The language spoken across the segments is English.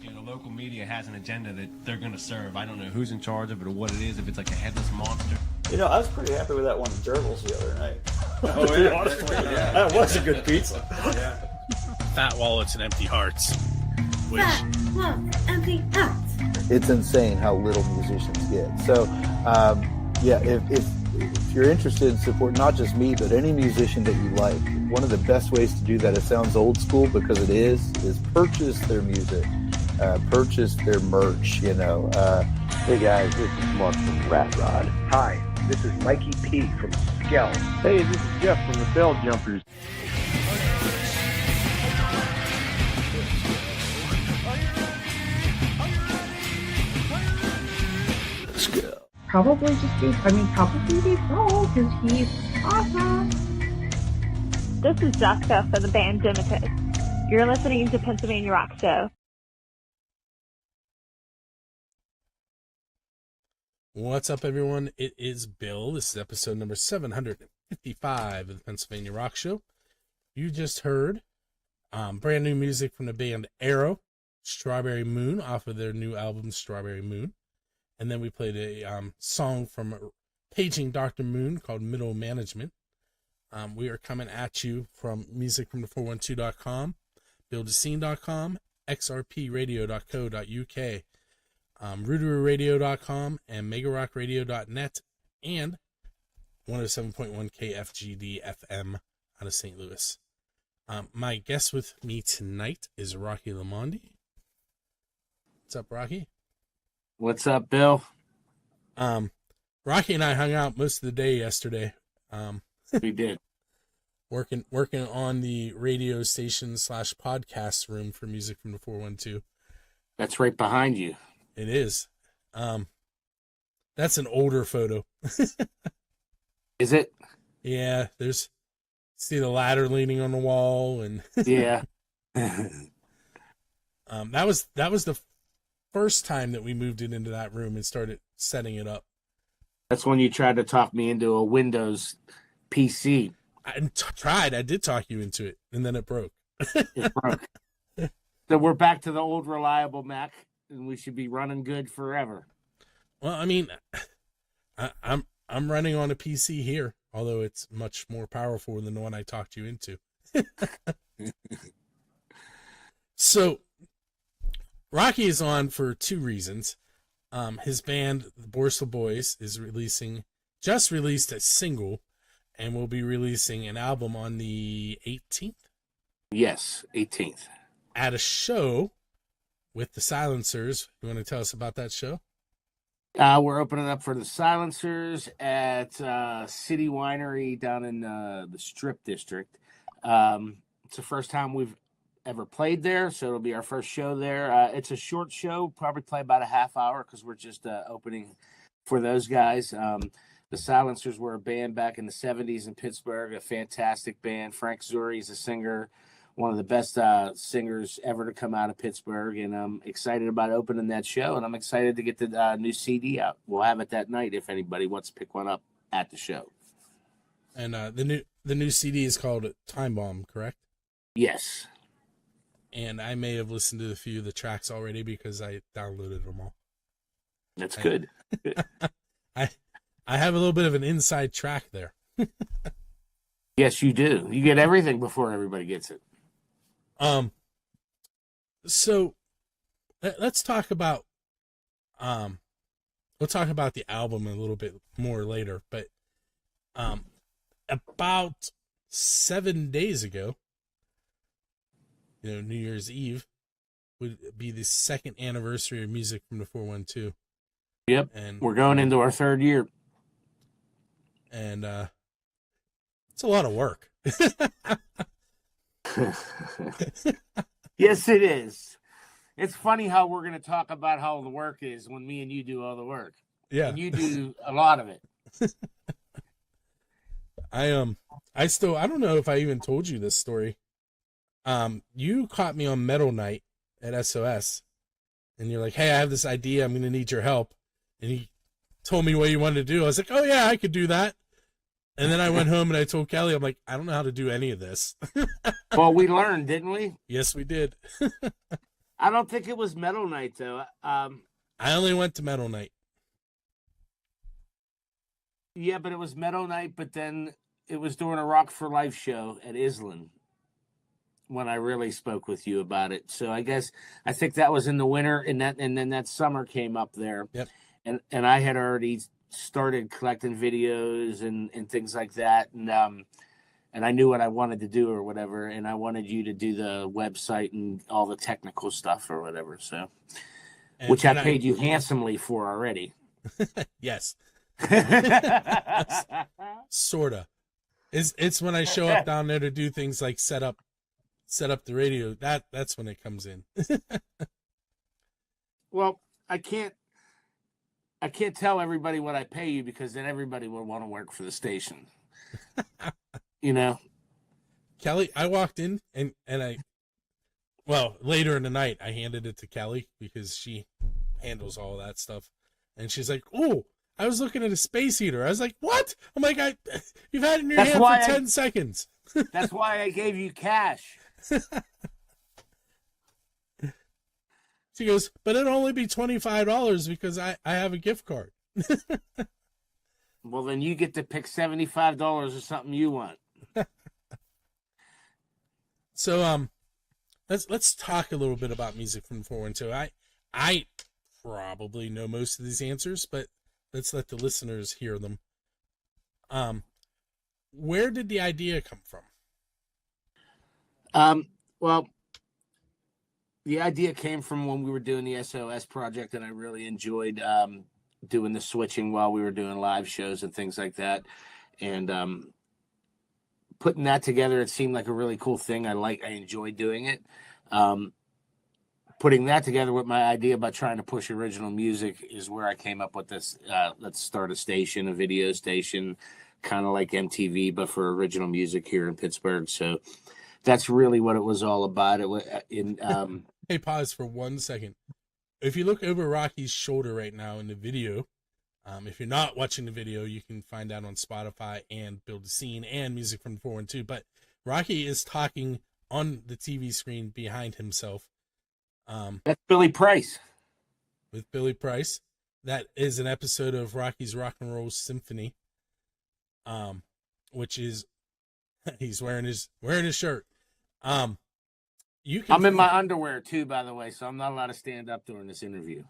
You know, the local media has an agenda that they're going to serve. I don't know who's in charge of it or what it is, if it's like a headless monster. You know, I was pretty happy with that one gerbils the other night. Oh, yeah. Honestly, yeah. That was a good pizza. Yeah. Fat wallets and empty hearts. Which... Fat wallets, empty hearts. It's insane how little musicians get. So, yeah, if you're interested in support, not just me, but any musician that you like, one of the best ways to do that, it sounds old school because it is purchase their music, purchase their merch, you know. Hey guys, this is Mark from Rat Rod. Hi, this is Mikey P from Skell. Hey, this is Jeff from the Bell Jumpers. Probably be Paul, because he's awesome. This is Jessica for the band Dimitus. You're listening to Pennsylvania Rock Show. What's up, everyone? It is Bill. This is episode number 755 of the Pennsylvania Rock Show. You just heard brand new music from the band Arrow, Strawberry Moon, off of their new album, Strawberry Moon. And then we played a song from Paging Dr. Moon called Middle Management. We are coming at you from musicfromthe412.com, BuildtheScene.com, xrpradio.co.uk, RooterooRadio.com, and MegaRockRadio.net, and 107.1 KFGD FM out of St. Louis. My guest with me tonight is Rocky Lamonde. What's up, Rocky? What's up, Bill? Rocky and I hung out most of the day yesterday. We did. Working on the radio station / podcast room for Music from the 412. That's right behind you. It is. That's an older photo. Is it? Yeah, see the ladder leaning on the wall, and yeah. That was the first time that we moved it into that room and started setting it up. That's when you tried to talk me into a Windows PC. I tried. I did talk you into it, and then it broke. It broke. So we're back to the old reliable Mac, and we should be running good forever. Well, I mean, I'm running on a PC here, although it's much more powerful than the one I talked you into. So, Rocky is on for two reasons. His band, the Borstal Boys, is just released a single, and will be releasing an album on the 18th. Yes, 18th. At a show with the Silencers. You want to tell us about that show? We're opening up for the Silencers at City Winery down in the Strip District. It's the first time we've ever played there, so it'll be our first show there. It's a short show, probably play about a half hour because we're just opening for those guys. The Silencers were a band back in the 70s in Pittsburgh, a fantastic band. Frank Zuri is a singer, one of the best singers ever to come out of Pittsburgh, and I'm excited about opening that show, and I'm excited to get the new CD out. We'll have it that night if anybody wants to pick one up at the show. And the new CD is called Timebomb, correct? Yes. And I may have listened to a few of the tracks already because I downloaded them all. That's good. I have a little bit of an inside track there. Yes, you do. You get everything before everybody gets it. So let's talk about we'll talk about the album a little bit more later, but about 7 days ago, New Year's Eve would be the second anniversary of Music from the 412. Yep. And we're going into our third year. And it's a lot of work. Yes, it is. It's funny how we're going to talk about how the work is when me and you do all the work. Yeah. And you do a lot of it. I don't know if I even told you this story. You caught me on Metal Night at SOS, and you're like, "Hey, I have this idea. I'm going to need your help." And he told me what you wanted to do. I was like, "Oh yeah, I could do that." And then I went home and I told Kelly, I'm like, "I don't know how to do any of this." Well, we learned, didn't we? Yes, we did. I don't think it was Metal Night though. I only went to Metal Night. Yeah, but it was Metal Night, but then it was during a Rock for Life show at Island when I really spoke with you about it. So I think that was in the winter, and then that summer came up there. Yep. And I had already started collecting videos and things like that, and I knew what I wanted to do or whatever, and I wanted you to do the website and all the technical stuff or whatever. So, which I paid you handsomely for already. Yes. Sorta. It's when I show up down there to do things like set up the radio. That's when it comes in. Well, I can't tell everybody what I pay you because then everybody will want to work for the station. You know, Kelly, I walked in and later in the night I handed it to Kelly because she handles all that stuff, and she's like, "Oh, I was looking at a space heater." I was like, "What?" I'm like, "You've had it in your hand for 10 seconds." That's why I gave you cash. She goes, "But it'll only be $25 because I have a gift card." Well, then you get to pick $75 or something you want. So let's talk a little bit about music from 412. I probably know most of these answers, but let's let the listeners hear them. Where did the idea come from? Well, the idea came from when we were doing the SOS project, and I really enjoyed doing the switching while we were doing live shows and things like that. And putting that together, it seemed like a really cool thing. I enjoyed doing it. Putting that together with my idea about trying to push original music is where I came up with this. Let's start a video station, kind of like MTV, but for original music here in Pittsburgh. So that's really what it was all about. Hey, pause for 1 second. If you look over Rocky's shoulder right now in the video, if you're not watching the video, you can find that on Spotify and BuildtheScene and Music from 412. But Rocky is talking on the TV screen behind himself. That's Billy Price. With Billy Price. That is an episode of Rocky's Rock and Roll Symphony. Which is he's wearing his shirt. I'm in my underwear too, by the way, so I'm not allowed to stand up during this interview.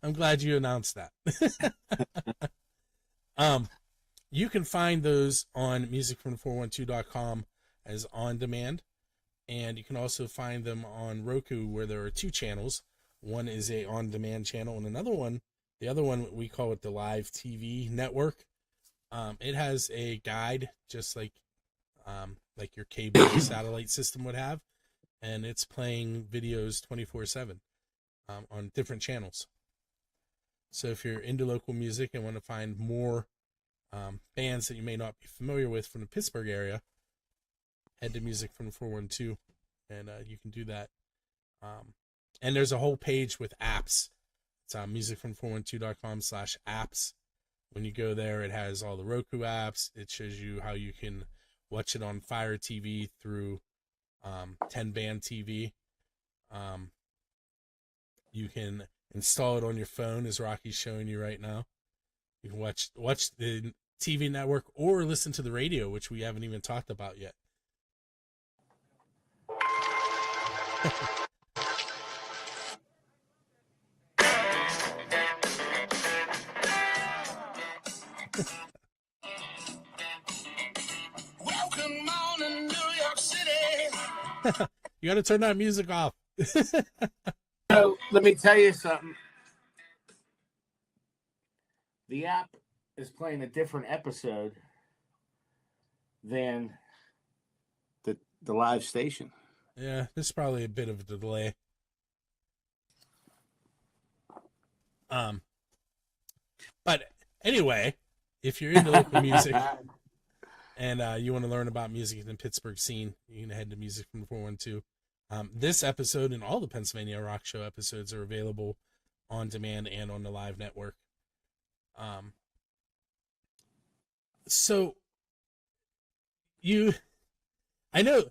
I'm glad you announced that. You can find those on musicfrom412.com as on demand, and you can also find them on Roku, where there are 2 channels. One is a on demand channel, and the other one we call it the Live TV network. It has a guide just like your cable or satellite system would have, and it's playing videos 24/7 on different channels. So if you're into local music and want to find more bands that you may not be familiar with from the Pittsburgh area, head to Music from 412, and you can do that. And there's a whole page with apps. It's on musicfrom412.com/apps. When you go there, it has all the Roku apps. It shows you how you can watch it on Fire TV through 10 Band TV. You can install it on your phone, as Rocky's showing you right now. You can watch the TV network or listen to the radio, which we haven't even talked about yet. Welcome on to New York City. You got to turn that music off. So let me tell you something. The app is playing a different episode than the live station. Yeah, there's probably a bit of a delay. But anyway, if you're into local music and you want to learn about music in the Pittsburgh scene, you can head to Music from 412. This episode and all the Pennsylvania Rock Show episodes are available on demand and on the live network. So I know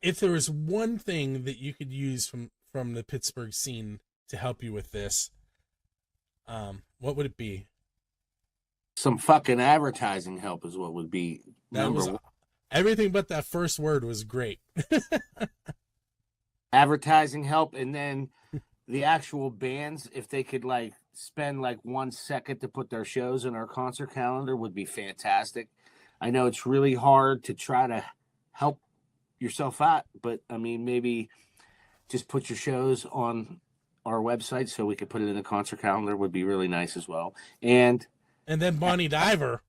if there was one thing that you could use from the Pittsburgh scene to help you with this, what would it be? Some fucking advertising help is what would be. That was everything but that first word was great. Advertising help, and then the actual bands, if they could like spend like 1 second to put their shows in our concert calendar, would be fantastic. I know it's really hard to try to help yourself out, but I mean, maybe just put your shows on our website so we could put it in the concert calendar would be really nice as well. And then Bonnie Diver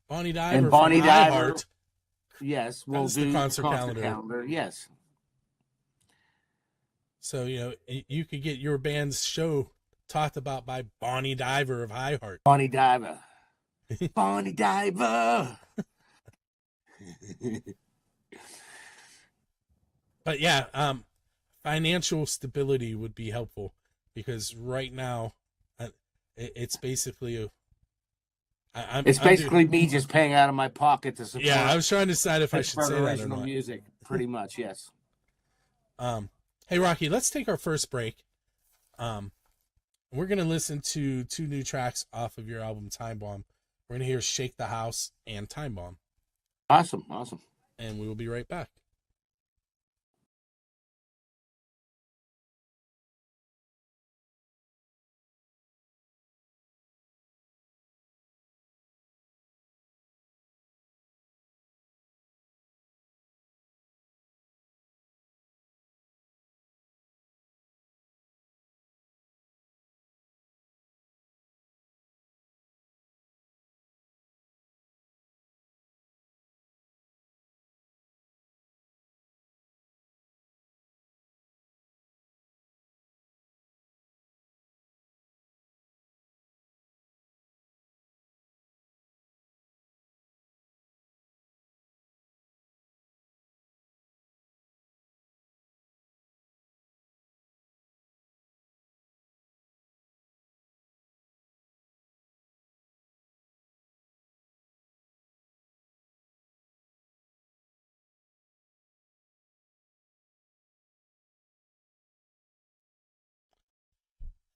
from Diver, iHeart, yes, we'll that's do the concert calendar. Yes. So, you could get your band's show talked about by Bonnie Diver of iHeart. Bonnie Diver. Bonnie Diver. But yeah, financial stability would be helpful, because right now it's basically me just paying out of my pocket to support. Yeah, I was trying to decide if I should say that or original not. Music, pretty much, yes. Hey, Rocky, let's take our first break. We're going to listen to 2 new tracks off of your album, Timebomb. We're going to hear Shake the House and Timebomb. Awesome. And we will be right back.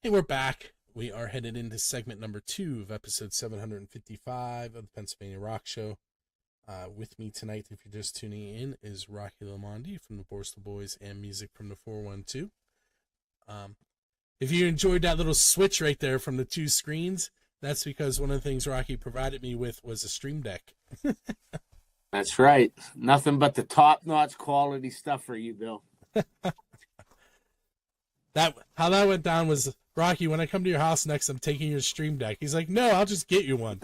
Hey, we're back. We are headed into segment number 2 of episode 755 of the Pennsylvania Rock Show. With me tonight, if you're just tuning in, is Rocky Lamonde from the Borstal Boys and music from the 412. If you enjoyed that little switch right there from the 2 screens, that's because one of the things Rocky provided me with was a Stream Deck. That's right. Nothing but the top-notch quality stuff for you, Bill. How that went down was, Rocky, when I come to your house next, I'm taking your Stream Deck. He's like, no, I'll just get you one.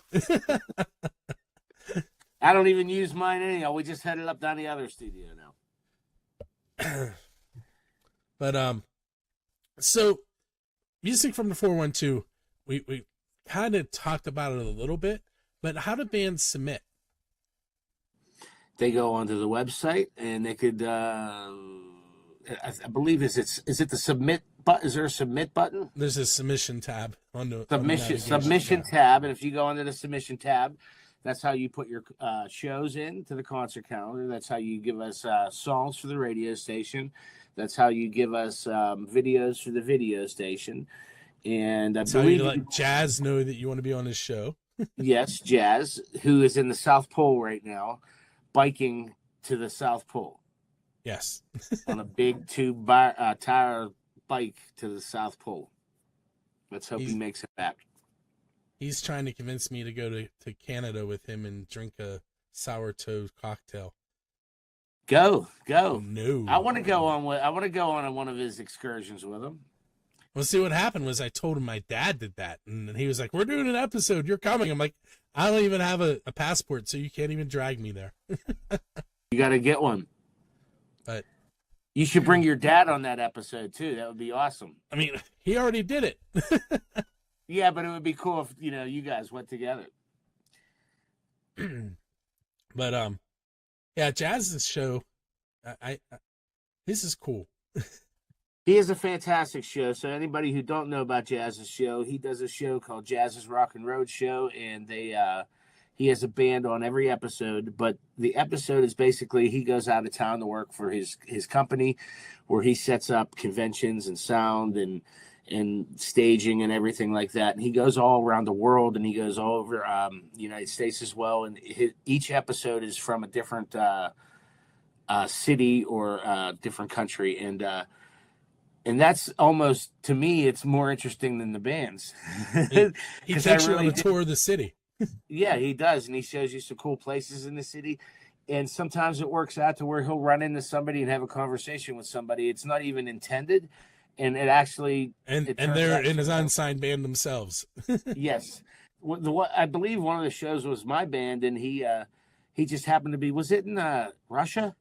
I don't even use mine anyhow. We just headed up down the other studio now. But, so, music from the 412, we kind of talked about it a little bit, but how do bands submit? They go onto the website and they could, I believe, is it the submit button? Is there a submit button? There's a submission tab on the submission tab, and if you go under the submission tab, that's how you put your shows into the concert calendar. That's how you give us songs for the radio station. That's how you give us videos for the video station. And I believe you let Jazz know that you want to be on this show. Yes, Jazz, who is in the South Pole right now, biking to the South Pole. Yes. On a big tire bike to the South Pole. Let's hope he makes it back. He's trying to convince me to go to Canada with him and drink a sourdough cocktail. Go. No. I want to go on one of his excursions with him. Well, see, what happened was I told him my dad did that, and he was like, we're doing an episode, you're coming. I'm like, I don't even have a passport, so you can't even drag me there. You got to get one. But you should bring your dad on that episode, too. That would be awesome. I mean, he already did it. Yeah, but it would be cool if, you guys went together. But, yeah, Jazz's show, this is cool. He has a fantastic show. So anybody who don't know about Jazz's show, he does a show called Jazz's Rock and Road Show, and He has a band on every episode, but the episode is basically he goes out of town to work for his company, where he sets up conventions and sound and staging and everything like that. And he goes all around the world, and he goes all over the United States as well. And each episode is from a different city or different country, and that's almost, to me, it's more interesting than the bands. He takes you on a tour of the city. Yeah, he does, and he shows you some cool places in the city. And sometimes it works out to where he'll run into somebody and have a conversation with somebody. It's not even intended, and it actually and they're in his unsigned band themselves. Yes, I believe one of the shows was my band, and he just happened to be. Was it in Russia?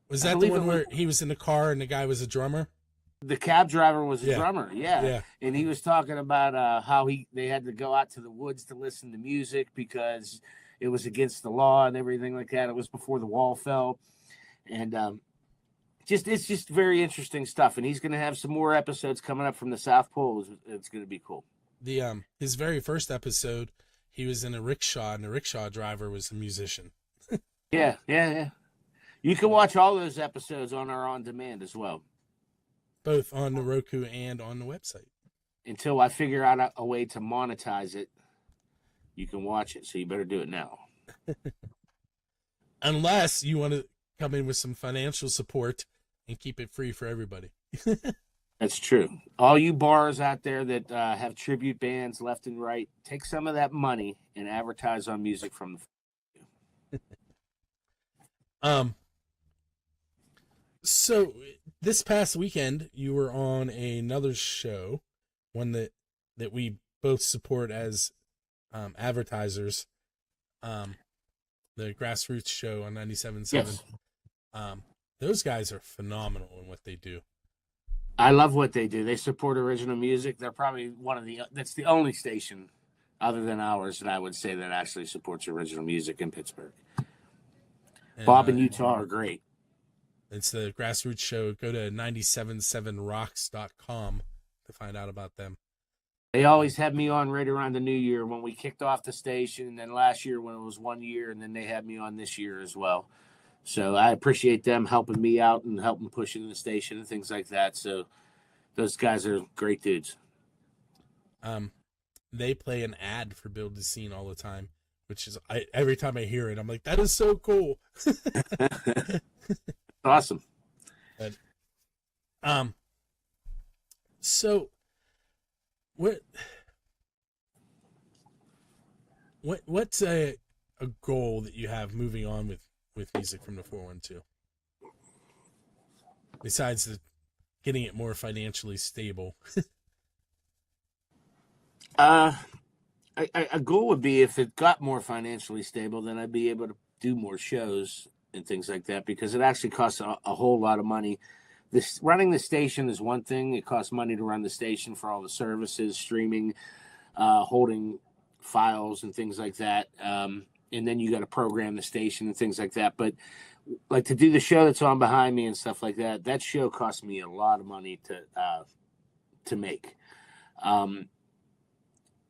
Was that the one where he was in the car and the guy was a drummer? The cab driver was a drummer, yeah. And he was talking about how they had to go out to the woods to listen to music because it was against the law and everything like that. It was before the wall fell, and it's just very interesting stuff. And he's going to have some more episodes coming up from the South Pole. It's going to be cool. His very first episode, he was in a rickshaw, and the rickshaw driver was a musician. Yeah. You can watch all those episodes on our on demand as well. Both on the Roku and on the website. Until I figure out a way to monetize it, you can watch it. So you better do it now. Unless you want to come in with some financial support and keep it free for everybody. That's true. All you bars out there that have tribute bands left and right, take some of that money and advertise on music from the. So this past weekend, you were on another show, one that we both support as advertisers, the Grassroots show on 97.7. Yes. Those guys are phenomenal in what they do. I love what they do. They support original music. They're probably that's the only station other than ours that I would say that actually supports original music in Pittsburgh. And, Bob and Utah are great. It's the Grassroots show. Go to 977rocks.com to find out about them. They always had me on right around the new year when we kicked off the station, and then last year when it was 1 year, and then they had me on this year as well. So I appreciate them helping me out and helping pushing the station and things like that. So those guys are great dudes. They play an ad for BuildtheScene all the time, which is every time I hear it, I'm like, that is so cool. Awesome. But, so what's a goal that you have moving on with music from the 412? Besides getting it more financially stable. A goal would be if it got more financially stable, then I'd be able to do more shows and things like that, because it actually costs a whole lot of money. Running the station is one thing. It costs money to run the station for all the services, streaming, holding files and things like that. And then you got to program the station and things like that. But like to do the show that's on behind me and stuff like that, that show cost me a lot of money to make.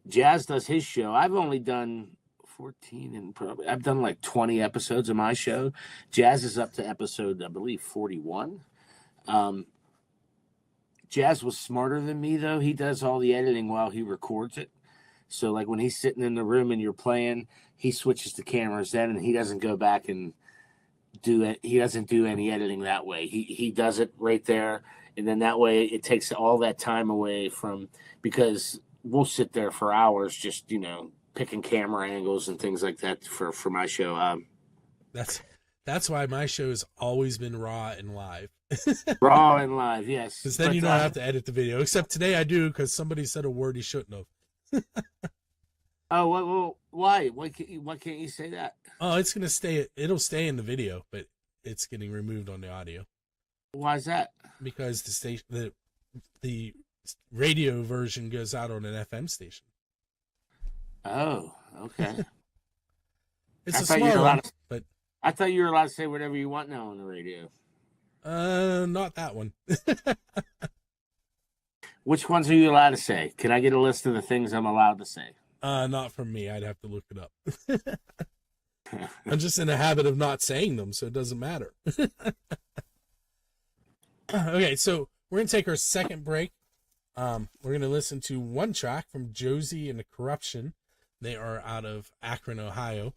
Jazz does his show. I've only done 14 and probably I've done like 20 episodes of my show. Jazz is up to episode, I believe, 41. Jazz was smarter than me, though. He does all the editing while he records it. So like when he's sitting in the room and you're playing, he switches the cameras then, and he doesn't go back and do it. He doesn't do any editing that way. He does it right there. And then that way it takes all that time away from, because we'll sit there for hours just, picking camera angles and things like that for my show. That's why my show has always been raw and live. Raw and live, yes. Because then you don't have to edit the video. Except today I do, because somebody said a word he shouldn't have. Oh, well, why? Why can't you say that? Oh, it's gonna stay. It'll stay in the video, but it's getting removed on the audio. Why is that? Because the radio version goes out on an FM station. Oh, okay. It's a small one, but I thought you were allowed to say whatever you want now on the radio. Not that one. Which ones are you allowed to say? Can I get a list of the things I'm allowed to say? Not from me. I'd have to look it up. I'm just in the habit of not saying them, so it doesn't matter. Okay, so we're going to take our second break. We're going to listen to one track from Josie and the Corruption. They are out of Akron, Ohio.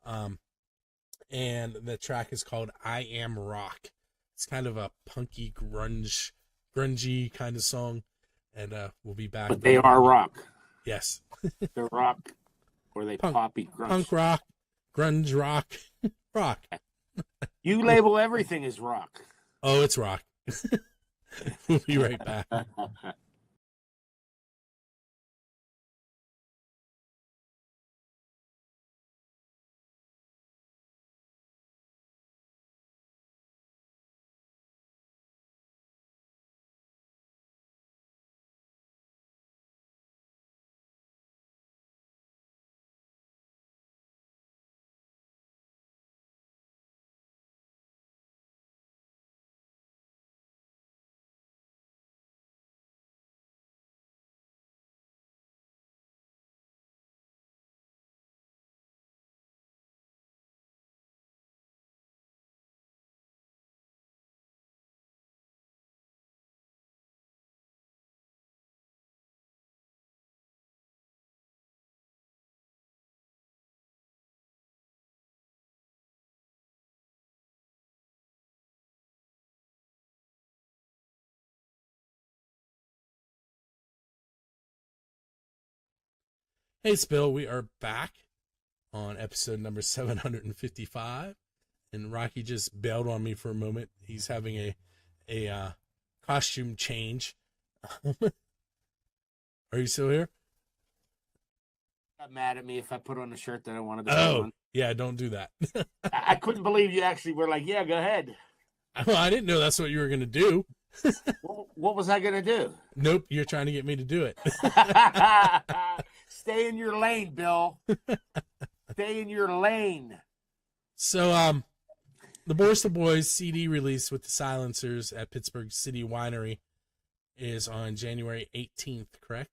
And the track is called I Am Rock. It's kind of a punky, grungy kind of song. And we'll be back. But they are rock. Yes. They're rock. Or they poppy grunge. Punk rock, grunge rock, rock. You label everything as rock. Oh, it's rock. We'll be right back. Hey, Spill, we are back on episode number 755, and Rocky just bailed on me for a moment. He's having a costume change. Are you still here? Not mad at me if I put on a shirt that I wanted to put on. Yeah, don't do that. I couldn't believe you actually were like, yeah, go ahead. Well, I didn't know that's what you were going to do. What was I going to do? Nope, you're trying to get me to do it. Stay in your lane, Bill. Stay in your lane. So, the Borstal Boys CD release with the Silencers at Pittsburgh City Winery is on January 18th, correct?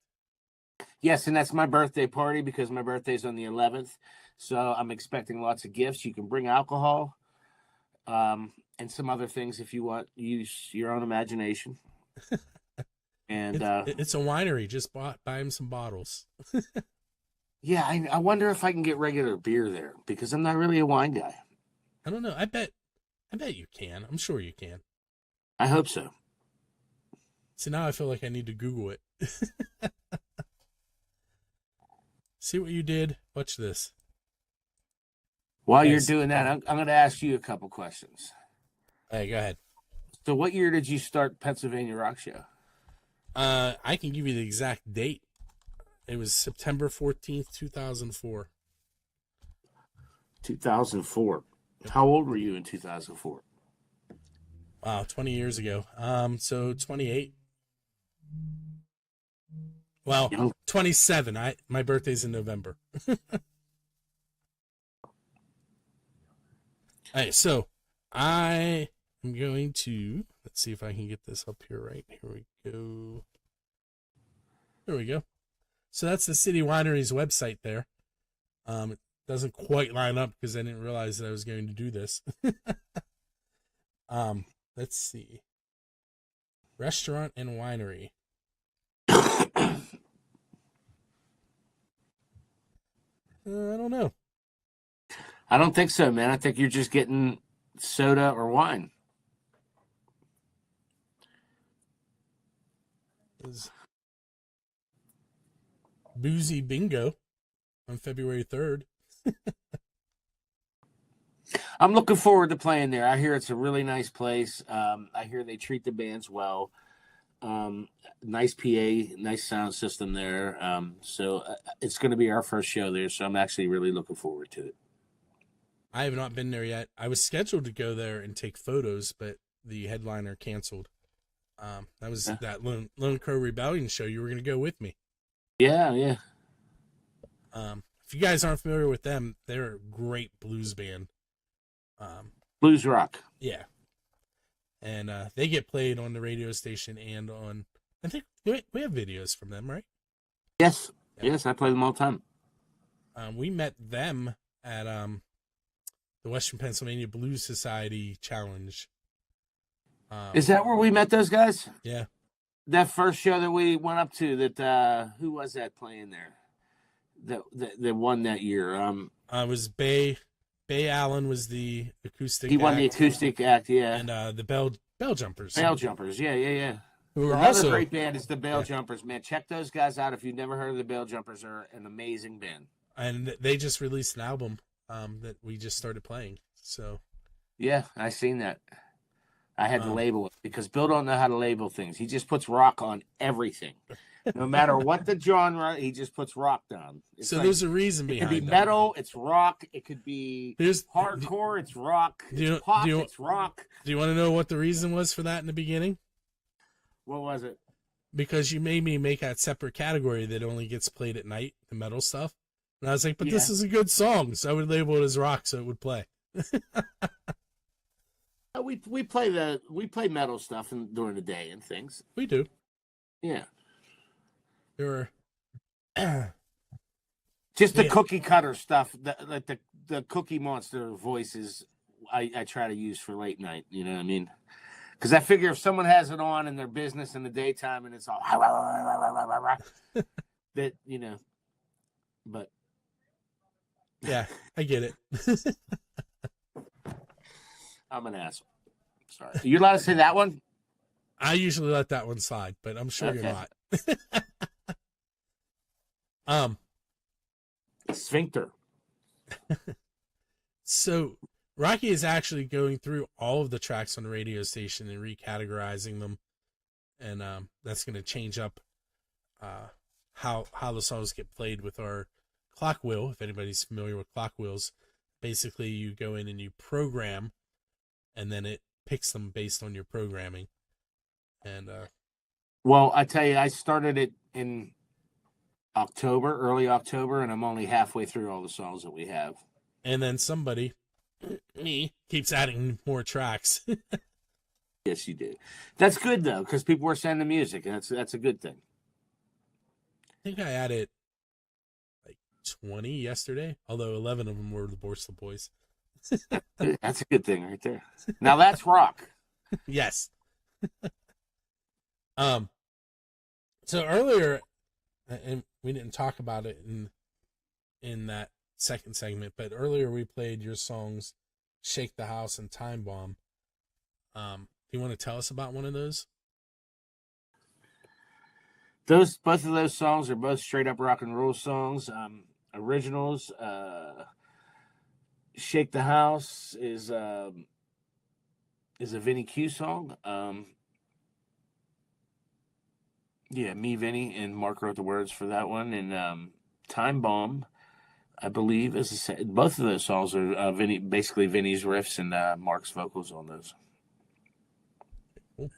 Yes, and that's my birthday party because my birthday's on the 11th. So I'm expecting lots of gifts. You can bring alcohol and some other things if you want. Use your own imagination. And it's a winery. Just buy him some bottles. Yeah, I wonder if I can get regular beer there because I'm not really a wine guy. I don't know. I bet you can. I'm sure you can. I hope so. So now I feel like I need to Google it. See what you did? Watch this. While you're doing that, I'm going to ask you a couple questions. Hey, go ahead. So what year did you start Pennsylvania Rock Show? I can give you the exact date. It was September 14th, 2004. 2004. How old were you in 2004? Wow, 20 years ago. So 28. Well, 27. My birthday's in November. All right, so I am going to, let's see if I can get this up here right. Here we go. There we go. So that's the City Winery's website there. It doesn't quite line up because I didn't realize that I was going to do this. Let's see. Restaurant and winery. I don't know. I don't think so, man. I think you're just getting soda or wine. There's Boozy Bingo on February 3rd. I'm looking forward to playing there. I hear it's a really nice place. I hear they treat the bands well. Nice PA, nice sound system there. So it's going to be our first show there. So I'm actually really looking forward to it. I have not been there yet. I was scheduled to go there and take photos, but the headliner canceled. That was that Lone Crow Rebellion show. You were going to go with me. Yeah. If you guys aren't familiar with them, they're a great blues band. Blues rock. Yeah. And they get played on the radio station and on, I think we have videos from them, right? Yes. Yes, I play them all the time. We met them at the Western Pennsylvania Blues Society Challenge. Is that where we met those guys? Yeah. That first show that we went up to, that who was that playing there? That won that year. It was Bay Allen was the acoustic. He won the acoustic act, yeah. And the Bell Jumpers. Bell Jumpers, yeah. Who are Another also great band is the Bell Jumpers, man. Check those guys out if you've never heard of the Bell Jumpers. They're an amazing band. And they just released an album that we just started playing. So yeah, I seen that. I had to label it because Bill don't know how to label things. He just puts rock on everything. No matter what the genre, he just puts rock down. It's so there's a reason behind it. It could be metal, it's rock. It could be hardcore, it's rock. It's pop, it's rock. Do you want to know what the reason was for that in the beginning? What was it? Because you made me make that separate category that only gets played at night, the metal stuff. And I was like, but this is a good song, so I would label it as rock so it would play. We play metal stuff during the day and things. We do. Yeah. There are just the cookie cutter stuff, like the Cookie Monster voices I try to use for late night, you know what I mean? Because I figure if someone has it on in their business in the daytime and it's all that, you know, but yeah, I get it. I'm an asshole. Sorry. You're allowed to say that one? I usually let that one slide, but I'm sure you're not. Sphincter. So Rocky is actually going through all of the tracks on the radio station and recategorizing them, and that's going to change up how the songs get played with our clock wheel. If anybody's familiar with clock wheels, basically you go in and you program, and then it picks them based on your programming. And well, I tell you, I started it in early October, and I'm only halfway through all the songs that we have. And then somebody, me, keeps adding more tracks. Yes, you do. That's good though, because people were sending music, and that's a good thing. I think I added like 20 yesterday, although 11 of them were the Borstal Boys. That's a good thing right there. Now that's rock. Yes. So earlier, and we didn't talk about it in that second segment, but earlier we played your songs Shake the House and Timebomb. Do you want to tell us about one of those? Both of those songs are both straight up rock and roll songs. Originals. Shake the House is a Vinny Q song. Me, Vinny, and Mark wrote the words for that one. And Time Bomb, I believe, both of those songs are basically Vinny's riffs and Mark's vocals on those. Cool.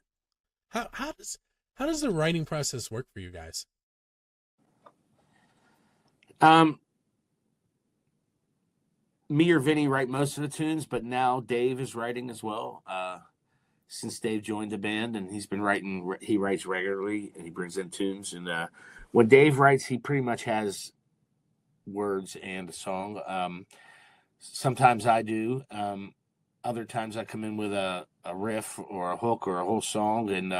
How does the writing process work for you guys? Me or Vinny write most of the tunes, but now Dave is writing as well. Since Dave joined the band, and he's been writing, he writes regularly, and he brings in tunes. And when Dave writes, he pretty much has words and a song. Sometimes I do. Other times I come in with a riff or a hook or a whole song, and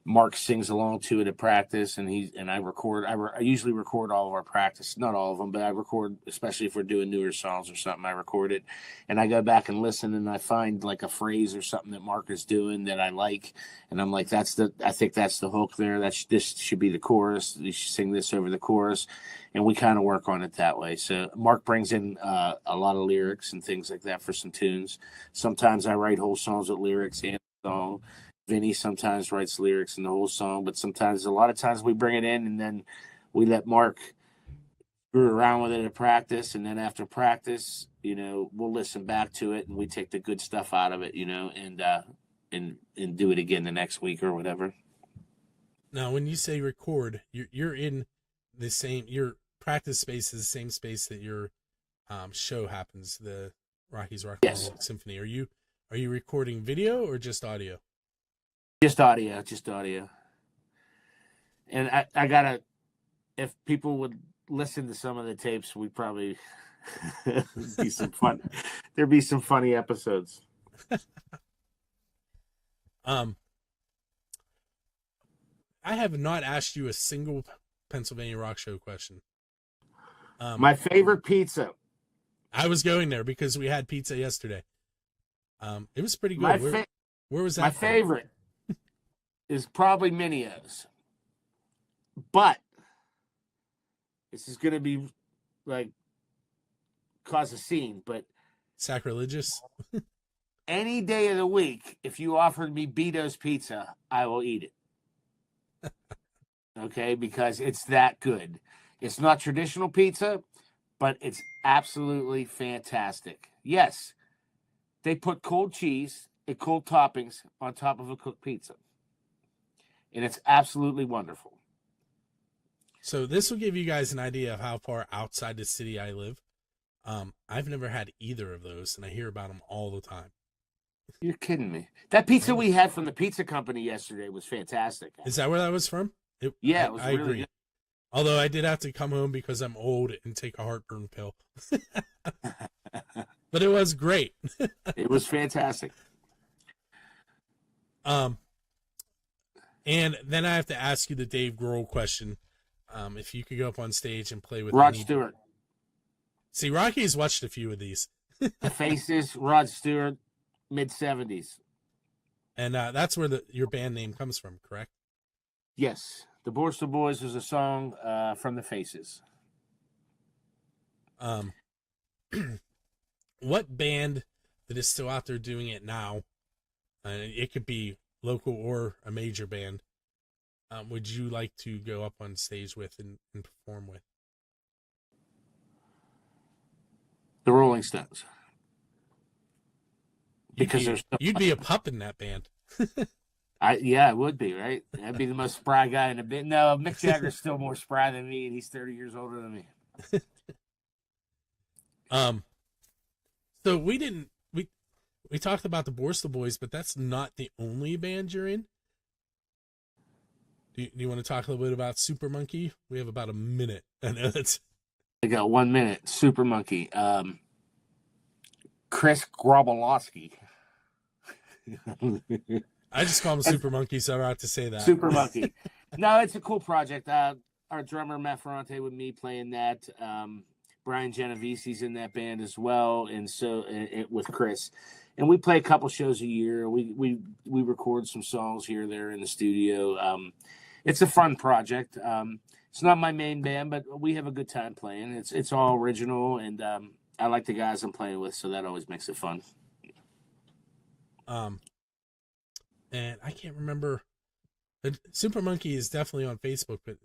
Mark sings along to it at practice, and I record. I usually record all of our practice, not all of them, but I record, especially if we're doing newer songs or something. I record it, and I go back and listen, and I find like a phrase or something that Mark is doing that I like, and I'm like, I think that's the hook there. This should be the chorus. You should sing this over the chorus, and we kind of work on it that way. So Mark brings in a lot of lyrics and things like that for some tunes. Sometimes I write whole songs with lyrics and a song. Vinny sometimes writes lyrics in the whole song, but a lot of times we bring it in and then we let Mark screw around with it at practice. And then after practice, we'll listen back to it and we take the good stuff out of it, and do it again the next week or whatever. Now, when you say record, you're in the same, your practice space is the same space that your show happens, the Rocky's Rock and Roll Symphony. Are you recording video or just audio? Just audio. And I gotta if people would listen to some of the tapes, we'd probably be some fun. There'd be some funny episodes. I have not asked you a single Pennsylvania Rock Show question. My favorite pizza. I was going there because we had pizza yesterday. It was pretty good. Where was that? My favorite is probably Minio's. But this is going to be like cause a scene, but sacrilegious. Any day of the week, if you offered me Beato's pizza, I will eat it. Okay, because it's that good. It's not traditional pizza, but it's absolutely fantastic. Yes, they put cold cheese and cold toppings on top of a cooked pizza. And it's absolutely wonderful. So this will give you guys an idea of how far outside the city I live. I've never had either of those, and I hear about them all the time. You're kidding me. That pizza we had from the pizza company yesterday was fantastic. Is that where that was from? It was I really agree. good. Although I did have to come home because I'm old and take a heartburn pill. But it was great. It was fantastic. And then I have to ask you the Dave Grohl question. If you could go up on stage and play with Rod Stewart. See, Rocky's watched a few of these. The Faces, Rod Stewart, mid-70s. And that's where your band name comes from, correct? Yes. The Borstal Boys was a song from the Faces. What band that is still out there doing it now, it could be local or a major band, would you like to go up on stage with and perform with? The Rolling Stones. Because you'd be a pup in that band. I would be, right? I'd be the most spry guy in the band. No, Mick Jagger's still more spry than me, and he's 30 years older than me. So we talked about the Borstal Boys, but that's not the only band you're in. Do you want to talk a little bit about Super Monkey? We have about a minute. I know that's. I got 1 minute. Super Monkey. Chris Grobolowski. I just call him Super Monkey, so I have to say that. Super Monkey. No, it's a cool project. Our drummer, Matt Ferrante, with me playing that. Brian Genovese's in that band as well, and so with Chris. And we play a couple shows a year. We record some songs here or there in the studio. It's a fun project. It's not my main band, but we have a good time playing. It's all original, and I like the guys I'm playing with, so that always makes it fun. And I can't remember. Super Monkey is definitely on Facebook, but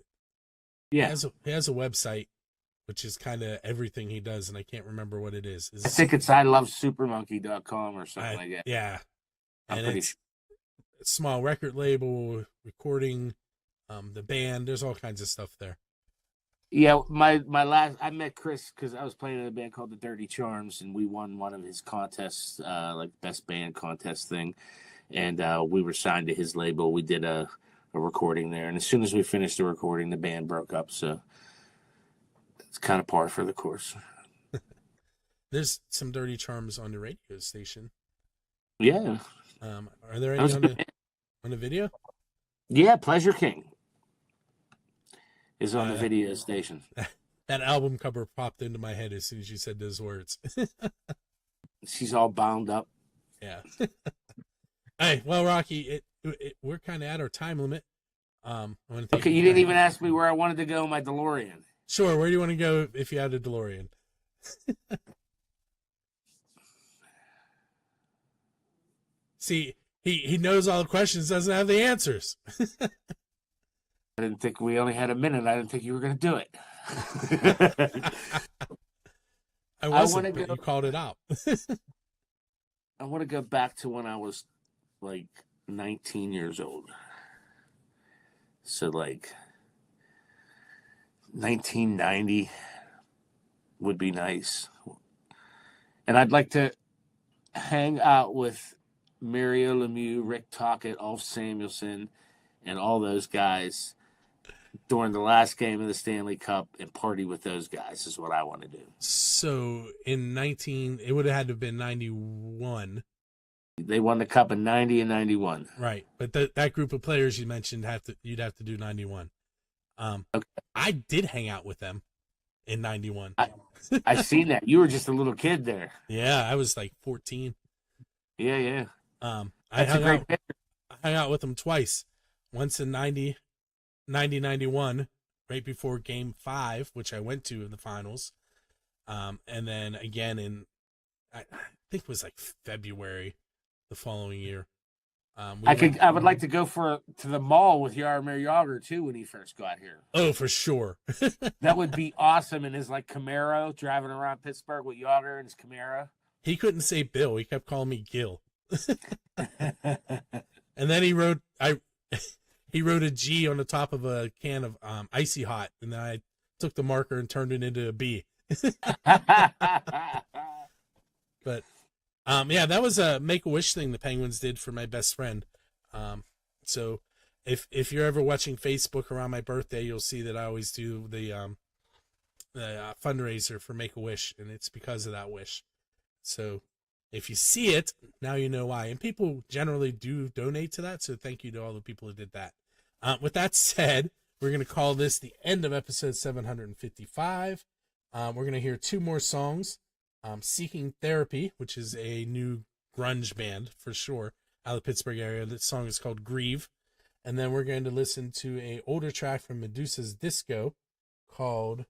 yeah, he has a website, which is kind of everything he does, and I can't remember what it is. I think it's ilovesupermonkey.com or something like that. Yeah. I'm pretty sure. Small record label, recording, the band. There's all kinds of stuff there. Yeah, I met Chris because I was playing in a band called the Dirty Charms, and we won one of his contests, like best band contest thing, and we were signed to his label. We did a recording there, and as soon as we finished the recording, the band broke up. So it's kind of par for the course. There's some Dirty Charms on the radio station. Yeah. Are there any on the video? Yeah, Pleasure King is on the video station. That album cover popped into my head as soon as you said those words. She's all bound up. Yeah. Hey, well, Rocky, we're kind of at our time limit. Okay, you didn't even ask me where I wanted to go in my DeLorean. Sure, where do you want to go if you had a DeLorean? See, he knows all the questions, doesn't have the answers. I didn't think we only had a minute. I didn't think you were going to do it. I wasn't, but you called it out. I want to go back to when I was like 19 years old. So like 1990 would be nice. And I'd like to hang out with Mario Lemieux, Rick Tocchet, Ulf Samuelson, and all those guys during the last game of the Stanley Cup and party with those guys is what I want to do. So it would have had to have been 91. They won the cup in 90 and 91. Right. But that group of players you mentioned you'd have to do 91. Okay. I did hang out with them in 91. I seen that. You were just a little kid there. Yeah, I was like 14. Yeah. I That's a great picture. hung out with them twice. Once in 91, right before Game 5, which I went to in the finals. And then again I think it was like February the following year. I would like to go to the mall with Jaromir Jagr too when he first got here. Oh, for sure. That would be awesome. In his Camaro, driving around Pittsburgh with Jagr and his Camaro. He couldn't say Bill. He kept calling me Gil. And then he wrote a G on the top of a can of Icy Hot, and then I took the marker and turned it into a B. But yeah, that was a Make-A-Wish thing the Penguins did for my best friend. So if you're ever watching Facebook around my birthday, you'll see that I always do the fundraiser for Make-A-Wish, and it's because of that wish. So if you see it, now you know why. And people generally do donate to that, so thank you to all the people who did that. With that said, we're going to call this the end of episode 755. We're going to hear two more songs. Seeking Therapy, which is a new grunge band for sure out of the Pittsburgh area. That song is called Grieve. And then we're going to listen to an older track from Medusa's Disco called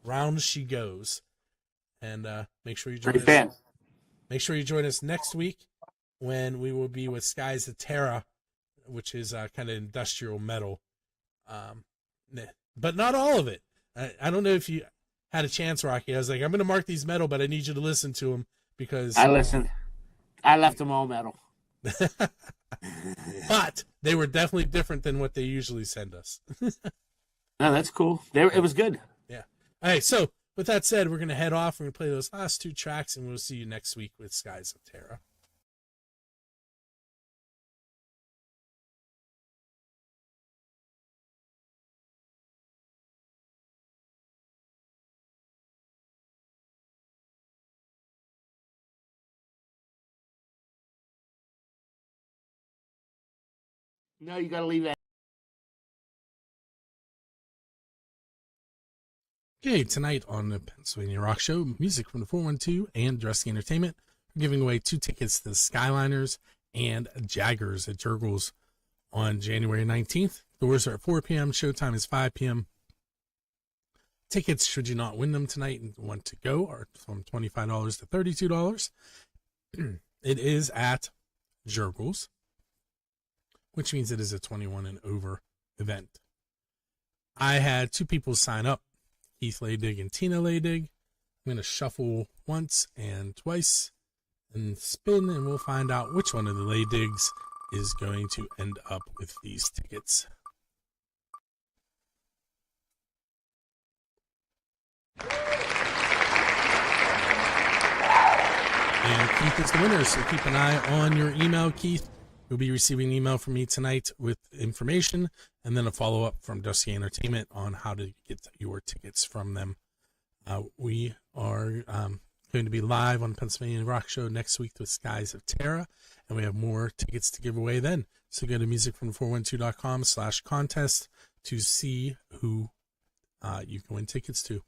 Round She Goes. And make sure you join us. Make sure you join us next week when we will be with Skies of Terra, which is kind of industrial metal. But not all of it. I don't know if you had a chance, Rocky. I was like, I'm going to mark these metal, but I need you to listen to them because I listened. I left them all metal. But they were definitely different than what they usually send us. No, that's cool. It was good. Yeah. All right. So with that said, we're going to head off. We're going to play those last two tracks, and we'll see you next week with Skies of Terra. No, you got to leave that. Okay, tonight on the Pennsylvania Rock Show, music from the 412 and Dressing Entertainment. We're giving away 2 tickets to the Skyliners and Jaggers at Jurgles on January 19th. Doors are at 4 p.m. Showtime is 5 p.m. Tickets, should you not win them tonight and want to go, are from $25 to $32. It is at Jurgles, which means it is a 21 and over event. I had 2 people sign up, Keith Laydig and Tina Laydig. I'm going to shuffle once and twice and spin, and we'll find out which one of the Laydigs is going to end up with these tickets. And Keith is the winner, so keep an eye on your email, Keith. You'll be receiving an email from me tonight with information and then a follow-up from Dusty Entertainment on how to get your tickets from them. We are going to be live on Pennsylvania Rock Show next week with Skies of Terra, and we have more tickets to give away then. So go to musicfrom412.com/contest to see who you can win tickets to.